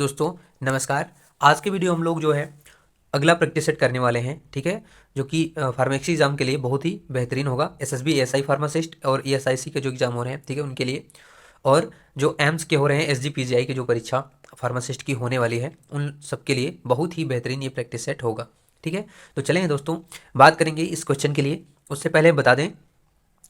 दोस्तों नमस्कार। आज के वीडियो हम लोग जो है अगला प्रैक्टिस सेट करने वाले हैं, ठीक है, जो कि फार्मेसी एग्जाम के लिए बहुत ही बेहतरीन होगा। एसएसबी एएसआई फार्मासिस्ट और ईएसआईसी के जो एग्जाम हो रहे हैं, ठीक है, उनके लिए, और जो एम्स के हो रहे हैं, एसजीपीजीआई की जो परीक्षा फार्मासिस्ट की होने वाली है, उन सब के लिए बहुत ही बेहतरीन ये प्रैक्टिस सेट होगा। ठीक है, तो चलें दोस्तों, बात करेंगे इस क्वेश्चन के लिए। उससे पहले बता दें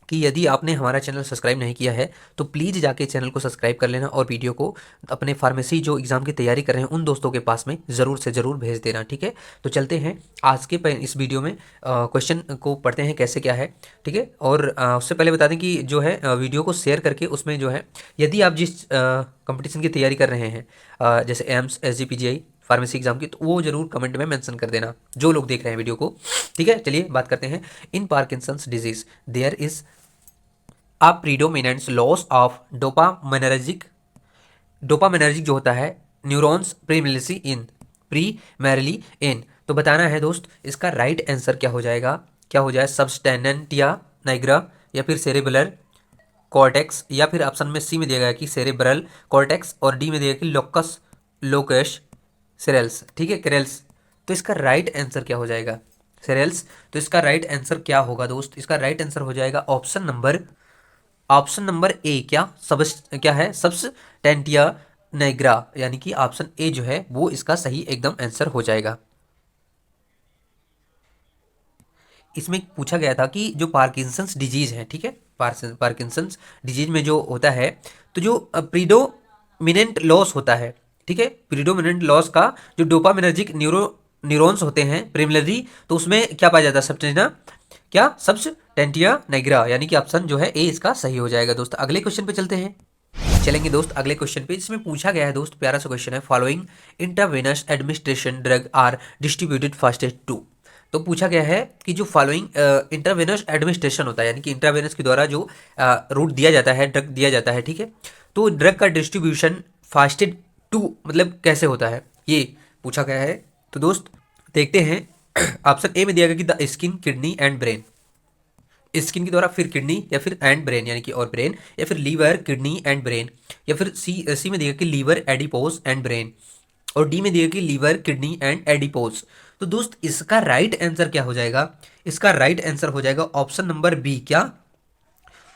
कि यदि आपने हमारा चैनल सब्सक्राइब नहीं किया है तो प्लीज़ जाके चैनल को सब्सक्राइब कर लेना और वीडियो को अपने फार्मेसी जो एग्ज़ाम की तैयारी कर रहे हैं उन दोस्तों के पास में ज़रूर से ज़रूर भेज देना। ठीक है, तो चलते हैं आज के इस वीडियो में क्वेश्चन को पढ़ते हैं कैसे क्या है। ठीक है, और उससे पहले बता दें कि जो है वीडियो को शेयर करके उसमें जो है, यदि आप जिस कंपटीशन की तैयारी कर रहे हैं, जैसे एम्स, एसजीपीजीआई, फार्मेसी एग्जाम की, तो वो जरूर कमेंट में मेंशन कर देना जो लोग देख रहे हैं वीडियो को। ठीक है, चलिए बात करते हैं। In Parkinson's disease there is a predominance loss of dopaminergic जो होता है न्यूरॉन्स प्रीमरली इन। तो बताना है दोस्त, इसका राइट आंसर क्या हो जाएगा? क्या हो जाए? सबस्टेनेंटिया नाइग्रा, या फिर सेरेबुलर कॉर्टेक्स, या फिर ऑप्शन में सी में दिया गया कि सेरेब्रल कॉर्टेक्स, और डी में दिया गया कि लोकस लोकस सेरेल्स। ठीक है, क्रेल्स। तो इसका राइट आंसर क्या हो जाएगा? सेरेल्स। तो इसका राइट आंसर क्या होगा दोस्त? इसका राइट आंसर हो जाएगा ऑप्शन नंबर ए। क्या है? सबस्टेंटिया नाइग्रा, यानी कि ऑप्शन ए जो है वो इसका सही एकदम आंसर हो जाएगा। इसमें पूछा गया था कि जो पार्किंसंस डिजीज है, ठीक है, पार्किंसंस डिजीज में जो होता है, तो जो प्रीडोमिनेंट लॉस होता है, ठीक है, प्रीडोमिनेंट लॉस का जो डोपामिनर्जिक न्यूरॉन्स होते हैं प्रिमिलरी, तो उसमें क्या पाया जाता है? सबस्टेंटिया नाइग्रा, यानी कि ऑप्शन जो है ए इसका सही हो जाएगा। दोस्त अगले क्वेश्चन पे चलते हैं। चलेंगे दोस्त अगले क्वेश्चन पे, जिसमें पूछा गया है दोस्त, प्यारा सा क्वेश्चन है। Following intravenous administration drug are distributed fastest to. तो पूछा गया है कि जो फॉलोइंग इंट्रावेनस एडमिनिस्ट्रेशन होता है, यानी कि इंट्रावेनस के द्वारा जो रूट दिया जाता है, ड्रग दिया जाता है, ठीक है, तो ड्रग का डिस्ट्रीब्यूशन फास्टेड टू मतलब कैसे होता है, ये पूछा गया है। तो दोस्त देखते हैं। ऑप्शन ए में दिया गया कि the skin, kidney and brain, skin के द्वारा, फिर किडनी, या फिर एंड ब्रेन, यानी कि और ब्रेन, या फिर लीवर, किडनी एंड ब्रेन, या फिर सी में दिया कि लीवर, एडिपोज एंड ब्रेन, और डी में दिया कि लीवर, किडनी एंड एडिपोज। तो दोस्त इसका राइट आंसर क्या हो जाएगा? इसका राइट आंसर हो जाएगा ऑप्शन नंबर बी। क्या?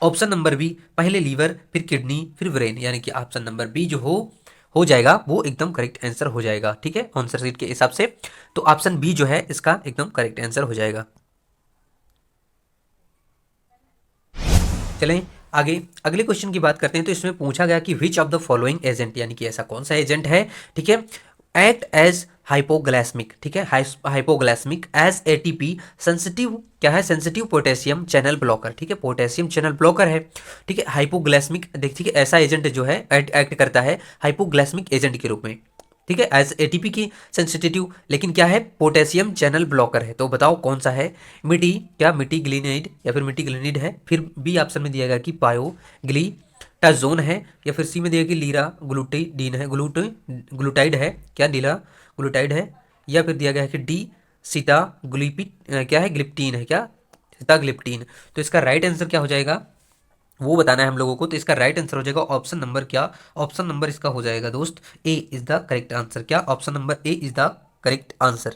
ऑप्शन नंबर बी, पहले लीवर फिर किडनी फिर ब्रेन, यानी कि ऑप्शन नंबर बी जो हो जाएगा वो एकदम करेक्ट आंसर हो जाएगा। ठीक है, आंसर शीट के हिसाब से तो ऑप्शन बी जो है इसका एकदम करेक्ट आंसर हो जाएगा। चलें आगे अगले क्वेश्चन की बात करते हैं। तो इसमें पूछा गया कि विच ऑफ द फॉलोइंग एजेंट, यानी कि ऐसा कौन सा एजेंट है, ठीक है, एक्ट एज हाइपोग्लाइसेमिक, ठीक है, हाइपोग्लाइसेमिक एज एटीपी सेंसिटिव, क्या है? सेंसिटिव पोटेशियम चैनल ब्लॉकर, ठीक है, पोटेशियम चैनल ब्लॉकर है। ठीक है, हाइपोग्लाइसेमिक देख, ठीक है, ऐसा एजेंट जो है एक्ट करता है हाइपोग्लाइसेमिक एजेंट के रूप में, ठीक है, एज एटीपी की सेंसिटिव, लेकिन क्या है? पोटेशियम चैनल ब्लॉकर है। तो बताओ कौन सा है? मिटीग्लिनाइड, या फिर मिटीग्लिनिड है, फिर बी ऑप्शन में दिया गया कि पायोग्लिटाजोन है, या फिर सी में दिया गया कि लीरा ग्लूटाइडीन है, ग्लूटाइड है, क्या लीरा ग्लूटाइड है, या फिर दिया गया है कि डी सीता क्या है? ग्लिप्टीन है, क्या? सीताग्लिप्टीन। तो इसका राइट आंसर क्या हो जाएगा वो बताना है हम लोगों को। तो इसका राइट आंसर हो जाएगा ऑप्शन नंबर, क्या? ऑप्शन नंबर इसका हो जाएगा दोस्त A is the correct answer. क्या? Option number A is the correct answer.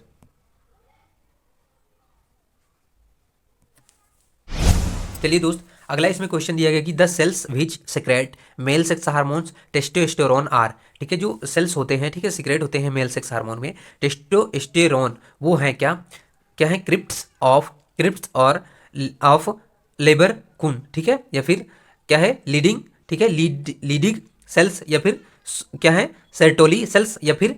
चलिए दोस्त अगला इसमें क्वेश्चन दिया गया कि the cells which secrete male sex hormones testosterone are, ठीक है, जो सेल्स होते हैं, ठीक है, सिक्रेट होते हैं मेल सेक्स हार्मोन में टेस्टोस्टेरोन, वो है क्या? क्या है? क्रिप्स और ऑफ लेबर कुन, ठीक है, या फिर क्या है? लीडिंग, ठीक है, लीडिंग सेल्स, या फिर क्या है? सर्टोली सेल्स, या फिर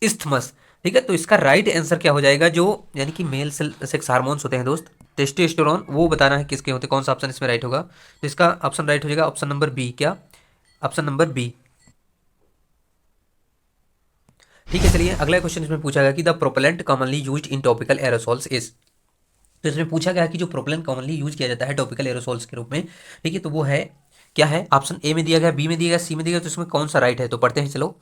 इस्थमस। ठीक है, तो इसका राइट आंसर क्या हो जाएगा? जो यानी कि मेल सेक्स हार्मोन्स होते हैं दोस्त टेस्टोस्टेरोन, वो बताना है किसके होते हैं, कौन सा ऑप्शन इसमें राइट होगा। तो इसका ऑप्शन राइट हो जाएगा ऑप्शन नंबर बी। क्या? Option number B. ठीक है, चलिए अगला क्वेश्चन इसमें पूछा गया कि the propellant commonly used in topical aerosols is. तो इसमें पूछा गया कि जो प्रोपेलेंट कॉमनली यूज किया जाता है टॉपिकल एरोसॉल्स के रूप में, ठीक है, तो वो है क्या है? ऑप्शन ए में दिया गया, बी में दिया गया, सी में दिया गया, तो इसमें कौन सा राइट है? तो पढ़ते हैं चलो।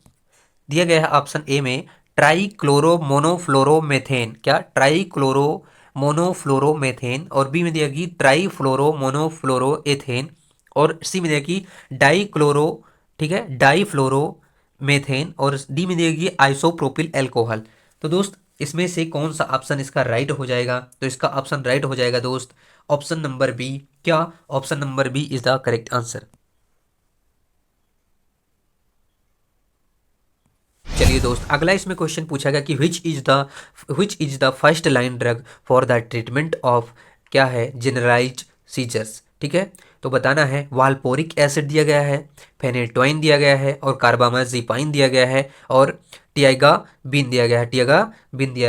दिया गया है ऑप्शन ए में ट्राईक्लोरोमोनोफ्लोरोमेथेन, क्या? ट्राईक्लोरोमोनोफ्लोरोमेथेन, और बी में दिया कि ट्राईफ्लोरोमोनोफ्लोरोएथेन, और सी में दिया कि डाईक्लोरो, ठीक है, डाईफ्लोरो मेथेन और डी में दिएगी आइसोप्रोपिल एल्कोहल। तो दोस्त इसमें से कौन सा ऑप्शन इसका राइट हो जाएगा? तो इसका ऑप्शन राइट हो जाएगा दोस्त ऑप्शन नंबर बी। क्या? Option number B is the correct answer. चलिए दोस्त अगला इसमें क्वेश्चन पूछा गया कि which is the first line drug for the treatment of क्या है जनरलाइज्ड सीजर्स। ठीक है, तो बताना है वाल्पोरिक एसिड दिया गया है, फेनेटोइन दिया गया है और कार्बामाजिपाइन दिया गया है और टियागा बिन दिया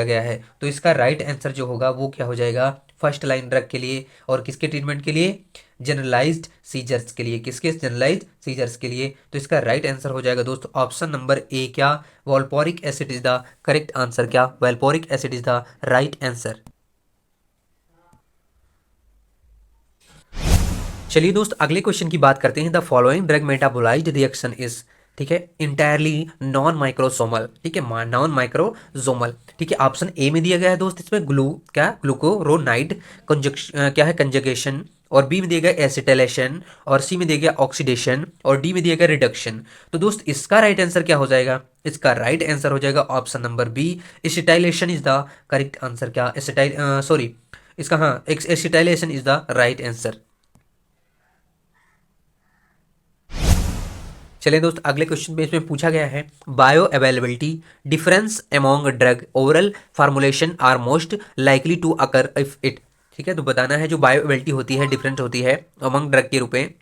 गया है। तो इसका राइट आंसर जो होगा वो क्या हो जाएगा फर्स्ट लाइन ड्रग के लिए और किसके ट्रीटमेंट के लिए? जनरलाइज्ड सीजर्स के लिए। किसके? जनरलाइज्ड सीजर्स के लिए। तो इसका राइट आंसर हो जाएगा दोस्त ऑप्शन नंबर ए। क्या? Valproic acid is the correct answer. क्या? Valproic acid is the right answer. चलिए दोस्त अगले क्वेश्चन की बात करते हैं। The following drug metabolized reaction is, ठीक है, इंटायरली नॉन माइक्रोसोमल। ठीक है, नॉन माइक्रोसोमल। ठीक है, ऑप्शन ए में दिया गया है दोस्त इसमें ग्लूकोरोनाइड क्या है कंजगेशन, और बी में दिया गया एसिटिलेशन, और सी में दिया गया ऑक्सीडेशन, और डी में दिया गया रिडक्शन। तो दोस्त इसका राइट आंसर क्या हो जाएगा? इसका राइट आंसर हो जाएगा option number B, acetylation is the correct answer. क्या? सॉरी, इसका हाँ acetylation is the right answer. चलिए दोस्त अगले क्वेश्चन में इसमें पूछा गया है bioavailability difference among drug oral formulation are most likely to occur if it. ठीक है, तो बताना है जो बायो अवेलेबिलिटी होती है डिफरेंट होती है अमंग ड्रग के रूप में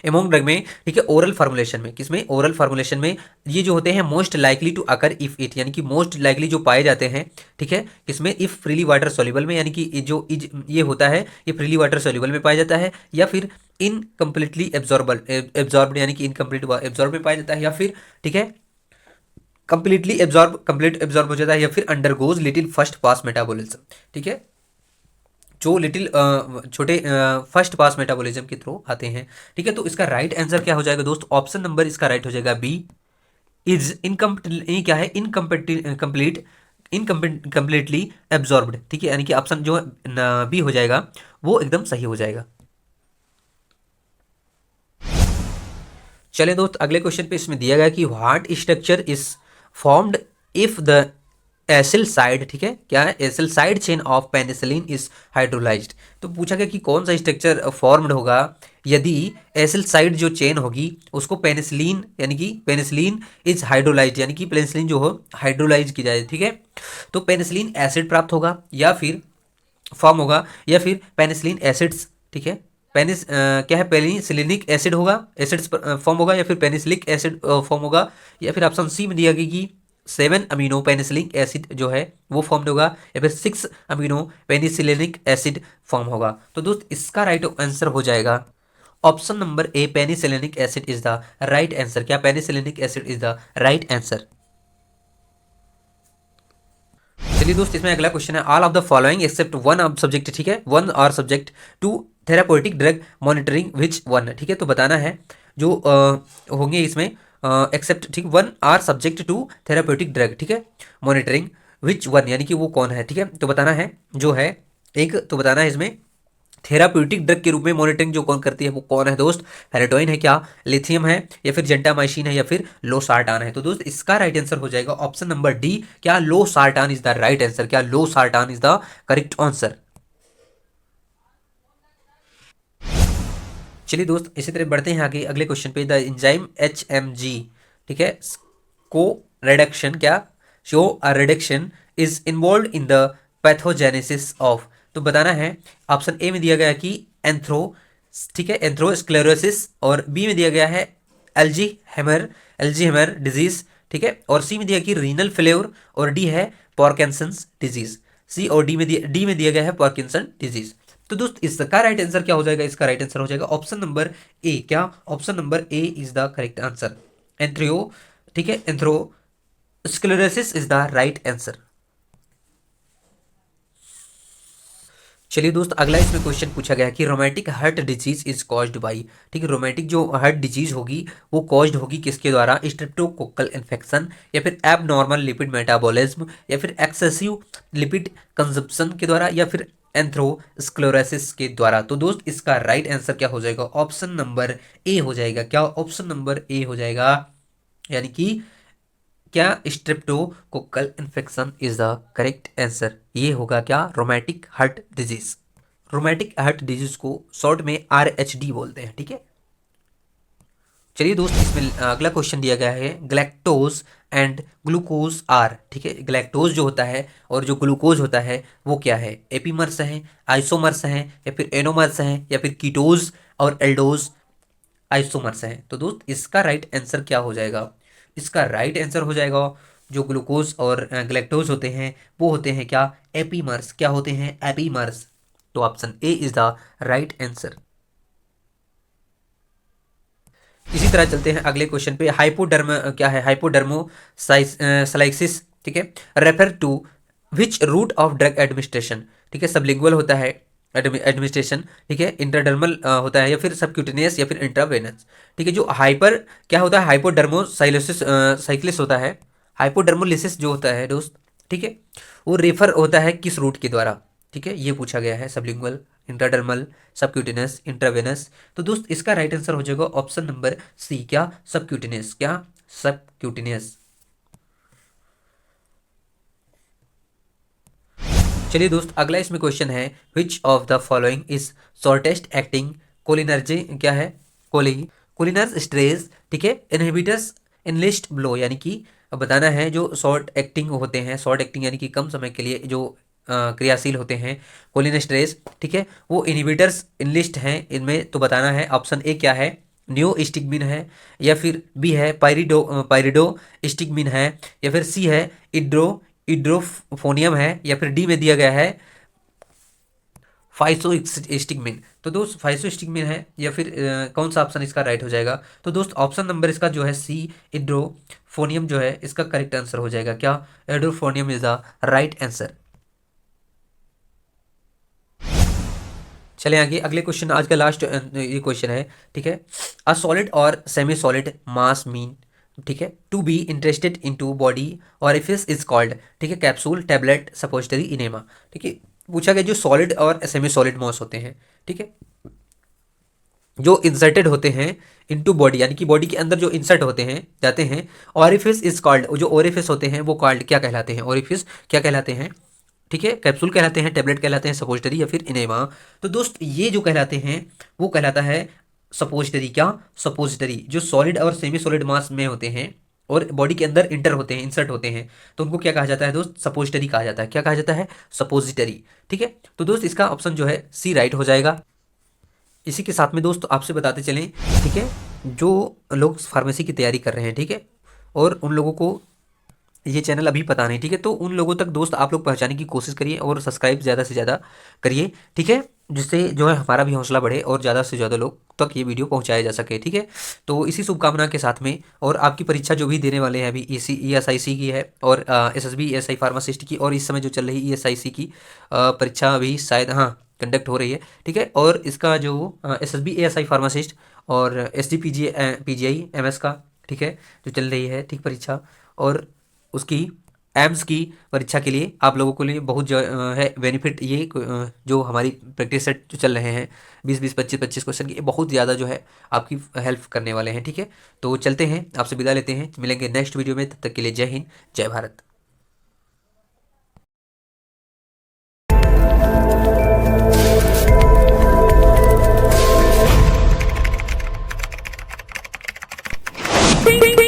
एमोंग ड्रग में। ठीक है, ओरल फार्मुलेशन में, किसमें? ओरल फार्मुलेशन में ये जो होते हैं most likely to occur if it, यानी कि मोस्ट लाइकली जो पाए जाते हैं। ठीक है, किसमें? इफ फ्रीली वाटर सोल्यूबल में, यानी कि ये होता है ये फ्रीली वाटर सोल्यूबल में पाया जाता है, या फिर इनकम्प्लीटली एब्जॉर्ब्ड यानी कि इनकम्प्लीट एब्जॉर्ब में पाया जाता है, या फिर ठीक है कंप्लीट एब्जॉर्ब हो जाता है, या फिर undergoes little first pass metabolism. ठीक है, जो लिटिल छोटे फर्स्ट पास मेटाबॉलिज्म के थ्रू आते हैं। ठीक है, तो इसका राइट आंसर क्या हो जाएगा दोस्त? ऑप्शन नंबर इसका राइट हो जाएगा बी, इज इनकम्प्लीट क्या है इनकम्प्लीट इनकम्प्लीटली एब्जॉर्ब्ड। ठीक है, यानी कि ऑप्शन जो बी हो जाएगा वो एकदम सही हो जाएगा। चलिए दोस्त अगले क्वेश्चन पे इसमें दिया गया कि what structure is formed if the acyl side, ठीक है, क्या है acyl side chain of penicillin is hydrolysed. तो पूछा गया कि कौन सा स्ट्रक्चर फॉर्म्ड होगा यदि एसिल साइड जो चेन होगी उसको पेनिसिलिन यानी कि पेनिसिलिन इज हाइड्रोलाइज्ड, यानी कि पेनिसिलिन जो हो हाइड्रोलाइज की जाए। ठीक है, तो पेनिसिलिन एसिड प्राप्त होगा या फिर फॉर्म होगा, या फिर पेनिसिलिन एसिड्स। ठीक है, क्या है पेनिसिलिनिक एसिड होगा, एसिड्स फॉर्म होगा, या फिर पेनिसिलिक एसिड फॉर्म होगा, या फिर ऑप्शन सी में दिया गया कि 7 अमीनो पेनिसिलिक एसिड जो है वो फॉर्म होगा, या फिर 6 अमीनो पेनिसिलिनिक एसिड फॉर्म होगा। तो दोस्त इसका राइट आंसर हो जाएगा option number A, penicillinic acid is the right answer. क्या? Penicillinic acid is the right answer. चलिए दोस्त इसमें अगला क्वेश्चन है all of the following except one of subject. ठीक है, one are subject to therapeutic drug monitoring which one. ठीक है, तो बताना है जो होंगे इसमें एक्सेप्ट, ठीक, one are subject to therapeutic drug, ठीक है, मॉनिटरिंग विच वन, यानी कि वो कौन है। ठीक है, तो बताना है जो है एक, तो बताना है इसमें थेराप्यूटिक ड्रग के रूप में मॉनिटरिंग जो कौन करती है वो कौन है दोस्त? फेरेटोइन है, क्या लिथियम है, या फिर जेंटामाइसिन है, या फिर लोसार्टान है। तो दोस्त इसका राइट आंसर हो जाएगा ऑप्शन नंबर डी। क्या? लोसार्टान इज द राइट आंसर। क्या? लोसार्टान इज द करेक्ट आंसर। चलिए दोस्त इसी तरह बढ़ते हैं आगे अगले क्वेश्चन पे। द एंजाइम HMG, ठीक है, को रिडक्शन, क्या show a reduction is involve in the pathogenesis of. तो बताना है ऑप्शन ए में दिया गया कि एंथ्रो, ठीक है, एंथ्रोस्क्लेरोसिस, और बी में दिया गया है एल्जीहेमर डिजीज। ठीक है, और सी में दिया कि रीनल फेल्योर, और डी है पार्किंसंस डिजीज। सी और डी में दिया गया है पार्किंसन डिजीज। तो दोस्त इसका राइट आंसर क्या हो जाएगा? इसका राइट आंसर हो जाएगा ऑप्शन नंबर ए। क्या? Option number A is the correct answer, athero, ठीक है, atherosclerosis is the right answer. चलिए दोस्त अगला इसमें क्वेश्चन पूछा गया कि rheumatic heart disease is caused by. ठीक है, रोमेटिक जो हार्ट डिजीज होगी वो कॉज्ड होगी किसके द्वारा? स्ट्रेप्टोकोकल इन्फेक्शन, या फिर एबनॉर्मल लिपिड मेटाबॉलिज्म, या फिर एक्सेसिव लिपिड कंजप्शन के द्वारा, या फिर एंथ्रोस्क्लेरोसिस के द्वारा। तो दोस्त इसका राइट आंसर क्या हो जाएगा? ऑप्शन नंबर ए हो जाएगा। क्या? ऑप्शन नंबर ए हो जाएगा यानी कि क्या streptococcal infection is the correct answer. ये होगा क्या, rheumatic heart disease. Rheumatic heart disease को शॉर्ट में RHD बोलते हैं, ठीक है। चलिए दोस्त, इसमें अगला क्वेश्चन दिया गया है, ग्लैक्टोज एंड ग्लूकोज आर, ठीक है। ग्लैक्टोज जो होता है और जो ग्लूकोज होता है वो क्या है, एपीमर्स हैं, आइसोमर्स हैं, या फिर एनोमर्स हैं, या फिर कीटोज और एल्डोज आइसोमर्स हैं। तो दोस्त इसका राइट आंसर क्या हो जाएगा, इसका राइट आंसर हो जाएगा जो ग्लूकोज और ग्लैक्टोज होते हैं वो होते हैं क्या, एपीमर्स। क्या होते हैं, एपीमर्स। तो option A is the right answer. इसी तरह चलते हैं अगले क्वेश्चन पे। हाइपोडर्म क्या है, हाइपोडर्मोसाइक्सिस, ठीक है, refer to which route of drug administration, ठीक है। सबलिंगुअल होता है एडमिनिस्ट्रेशन, ठीक है, इंटरडर्मल होता है, या फिर सबक्यूटेनियस, या फिर इंट्रावेनस, ठीक है। जो हाइपर क्या होता है, हाइपोडर्मोसाइलोसिस साइक्लिस होता है, हाइपोडर्मोलिसिस जो होता है दोस्त, ठीक है, वो रेफर होता है किस रूट के द्वारा, ठीक है, ये पूछा गया है। Sublingual, intradermal, subcutaneous, intravenous. तो दोस्त इसका राइट आंसर हो जाएगा ऑप्शन नंबर सी, क्या, सबक्यूटेनियस। क्या, सबक्यूटेनियस। चलिए दोस्त, अगला इसमें क्वेश्चन है, which of the following is shortest acting cholinergic, क्या है, कोलिनर्स स्ट्रेस, ठीक है, इनहिबिटर्स इनलिस्ट ब्लो, यानी कि बताना है जो शॉर्ट एक्टिंग होते हैं, शॉर्ट एक्टिंग यानी कि कम समय के लिए जो क्रियाशील होते हैं, कोलिनेस्ट्रेस, ठीक है, वो इनहिबिटर्स इनलिस्ट हैं इनमें। तो बताना है ऑप्शन ए क्या है, न्यू स्टिग्मिन है, या फिर बी है पायरिडो स्टिग्मिन है, या फिर सी है इड्रोफोनियम है, या फिर डी में दिया गया है फाइसोस्टिग्मिन। तो दोस्त फाइसोस्टिग्मिन है, या फिर कौन सा ऑप्शन इसका राइट हो जाएगा। तो दोस्त ऑप्शन नंबर इसका जो है सी, इड्रोफोनियम जो है इसका करेक्ट आंसर हो जाएगा। क्या, इड्रोफोनियम इज द राइट आंसर। चले आगे, अगले क्वेश्चन, आज का लास्ट ये क्वेश्चन है, ठीक है। अ सॉलिड और सेमी सॉलिड मास मीन, ठीक है, to be interested into body orifice is called, ठीक है, कैप्सूल, टैबलेट, सपोजिटरी, इनेमा, ठीक है। पूछा गया जो सॉलिड और सेमी सॉलिड मास होते हैं, ठीक है, जो इंसर्टेड होते हैं इनटू बॉडी, यानी कि बॉडी के अंदर जो इंसर्ट होते हैं, जाते हैं, ऑरिफिस इज कॉल्ड, जो ओरिफिस होते हैं वो कॉल्ड क्या कहलाते हैं, ओरिफिस क्या कहलाते हैं, ठीक है, कैप्सूल कहलाते हैं, टेबलेट कहलाते हैं, सपोजिटरी, या फिर इनेमा। तो दोस्त ये जो कहलाते हैं वो कहलाता है सपोजिटरी। क्या, सपोजिटरी। जो सॉलिड और सेमी सॉलिड मास में होते हैं और बॉडी के अंदर इंटर होते हैं, इंसर्ट होते हैं, तो उनको क्या कहा जाता है दोस्त, सपोजिटरी कहा जाता है। क्या कहा जाता है, सपोजिटरी, ठीक है। तो दोस्त इसका ऑप्शन जो है सी राइट हो जाएगा। इसी के साथ में दोस्त आपसे बताते चलें, ठीक है, जो लोग फार्मेसी की तैयारी कर रहे हैं, ठीक है, और उन लोगों को ये चैनल अभी पता नहीं, ठीक है, तो उन लोगों तक दोस्त आप लोग पहुंचाने की कोशिश करिए और सब्सक्राइब ज़्यादा से ज़्यादा करिए, ठीक है, जिससे जो है हमारा भी हौसला बढ़े और ज़्यादा से ज़्यादा लोग तक ये वीडियो पहुंचाया जा सके, ठीक है। तो इसी शुभकामना के साथ में, और आपकी परीक्षा जो भी देने वाले हैं अभी, ESIC की है, और SSB ESI फार्मासिस्ट की, और इस समय जो चल रही ESIC की परीक्षा अभी शायद, हाँ, कंडक्ट हो रही है, ठीक है। और इसका जो SSB ASI फार्मासिस्ट और SDPG PGI MS का, ठीक है, जो चल रही है, ठीक, परीक्षा, और उसकी एम्स की परीक्षा के लिए आप लोगों के लिए बहुत जो है बेनिफिट, ये जो हमारी प्रैक्टिस सेट जो चल रहे हैं 20-20, 25-25 क्वेश्चन की, ये बहुत ज़्यादा जो है आपकी हेल्प करने वाले हैं, ठीक है। तो चलते हैं, आपसे विदा लेते हैं, मिलेंगे नेक्स्ट वीडियो में, तब तक के लिए जय हिंद, जय भारत। Ding, ding, ding.